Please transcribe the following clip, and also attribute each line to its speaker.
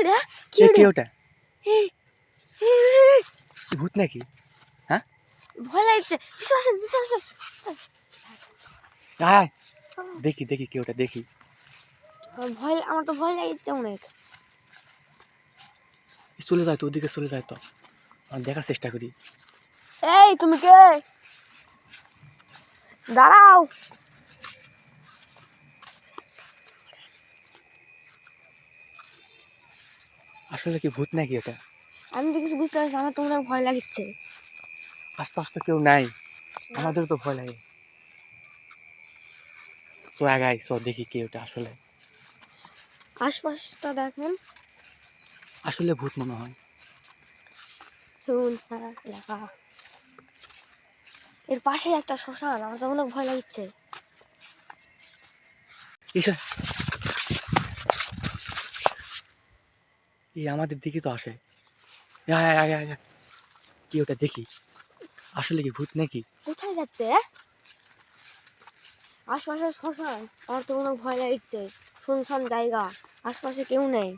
Speaker 1: ওটা কি
Speaker 2: কে
Speaker 1: ওটা
Speaker 2: ওটা? ভূত নাকি? হ্যাঁ,
Speaker 1: ভয় লাগছে। পিছনে আসেন, পিছনে আসেন।
Speaker 2: আয় দেখি দেখি কে ওটা দেখি।
Speaker 1: আমার তো ভয় লাগছে অনেক।
Speaker 2: চলে যায় তো, ওদিকে চলে যায় তো, আমি দেখার চেষ্টা করি।
Speaker 1: এই তুমি কে? দাঁড়াও।
Speaker 2: আসলে কি ভূত নাকি এটা?
Speaker 1: আমি তো কিছু বুঝতে পারছি, আমার তো মনে হয় ভয় লাগছে।
Speaker 2: আশপাশ তো কেউ নাই, আমাদেরও তো ভয় লাগে। চো আগাই, চো দেখি কে ওটা আসলে।
Speaker 1: আশপাশটা দেখেন।
Speaker 2: আসলে ভূত মনে হয়।
Speaker 1: শুনশান এলাকা। এর পাশে একটা শ্মশান, আমার তো অনেক ভয় লাগছে।
Speaker 2: ঈশা, এই আমাদের দিকে তো আসে। আয় আয় আয় আয়, কি ওটা দেখি, আসলে কি ভূত নাকি?
Speaker 1: কোথায় যাচ্ছে? আশপাশে শ্মশান, আমার তো অনেক ভয় লাগছে। শুনশান জায়গা, আশপাশে কেউ নেই।